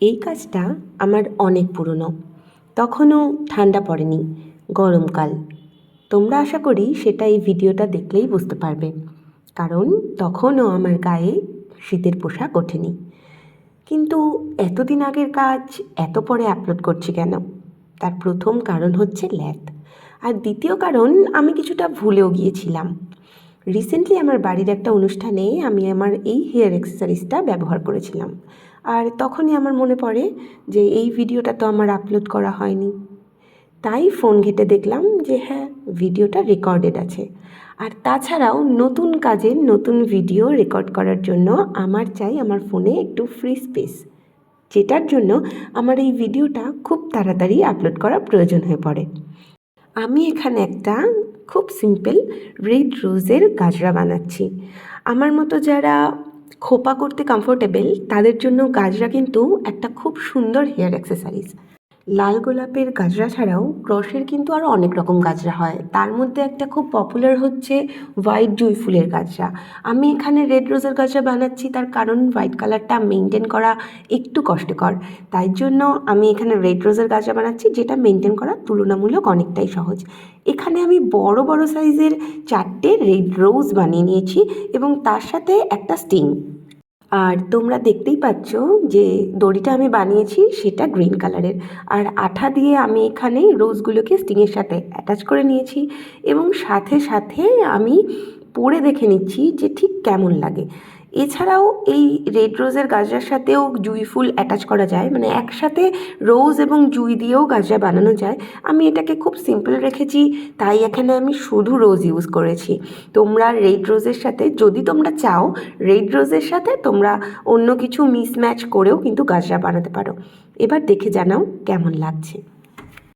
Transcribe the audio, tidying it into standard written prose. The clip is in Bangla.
এই কাজটা আমার অনেক পুরনো। তখনও ঠান্ডা পড়েনি, গরমকাল। তোমরা আশা করি সেটা এই ভিডিওটা দেখলেই বুঝতে পারবে, কারণ তখনও আমার গায়ে শীতের পোশাক ওঠেনি। কিন্তু এতদিন আগের কাজ এত পরে আপলোড করছি কেন? তার প্রথম কারণ হচ্ছে ল্যাদ, আর দ্বিতীয় কারণ আমি কিছুটা ভুলেও গিয়েছিলাম। রিসেন্টলি আমার বাড়ির একটা অনুষ্ঠানে আমি আমার এই হেয়ার অ্যাক্সেসরিজটা ব্যবহার করেছিলাম, আর তখনই আমার মনে পড়ে যে এই ভিডিওটা তো আমার আপলোড করা হয়নি। তাই ফোন ঘেঁটে দেখলাম যে হ্যাঁ, ভিডিওটা রেকর্ডেড আছে। আর তাছাড়াও নতুন কাজের নতুন ভিডিও রেকর্ড করার জন্য আমার চাই আমার ফোনে একটু ফ্রি স্পেস, যেটার জন্য আমার এই ভিডিওটা খুব তাড়াতাড়ি আপলোড করা প্রয়োজন হয়ে পড়ে। আমি এখানে একটা খুব সিম্পল রেড রোজের গাজরা বানাচ্ছি। আমার মতো যারা খোপা করতে কমফোর্টেবল তাদের জন্য গাজরা কিন্তু একটা খুব সুন্দর হেয়ার অ্যাক্সেসরিজ। লাল গোলাপের গাজরা ছাড়াও ক্রসের কিন্তু আরও অনেক রকম গাজরা হয়, তার মধ্যে একটা খুব পপুলার হচ্ছে হোয়াইট জুঁই ফুলের গাজরা। আমি এখানে রেড রোজের গাজরা বানাচ্ছি, তার কারণ হোয়াইট কালারটা মেনটেন করা একটু কষ্টকর, তাই জন্য আমি এখানে রেড রোজের গাজরা বানাচ্ছি, যেটা মেনটেন করা তুলনামূলক অনেকটাই সহজ। এখানে আমি বড় বড় সাইজের 4টে রেড রোজ বানিয়ে নিয়েছি এবং তার সাথে একটা স্টিং। আর তোমরা দেখতেই পাচ্ছ যে দড়িটা আমি বানিয়েছি সেটা গ্রিন কালারের, আর আঠা দিয়ে আমি এখানে রোজগুলোকে স্টিংয়ের সাথে অ্যাটাচ করে নিয়েছি এবং সাথে সাথে আমি পরে দেখে নিচ্ছি যে ঠিক কেমন লাগে। এছাড়াও এই রেড রোজের গাজরার সাথেও জুঁই ফুল অ্যাটাচ করা যায়, মানে একসাথে রোজ এবং জুঁই দিয়েও গাজরা বানানো যায়। আমি এটাকে খুব সিম্পল রেখেছি, তাই এখানে আমি শুধু রোজ ইউজ করেছি। তোমরা রেড রোজের সাথে, যদি তোমরা চাও, রেড রোজের সাথে তোমরা অন্য কিছু মিসম্যাচ করেও কিন্তু গাজরা বানাতে পারো। এবার দেখে জানাও কেমন লাগছে।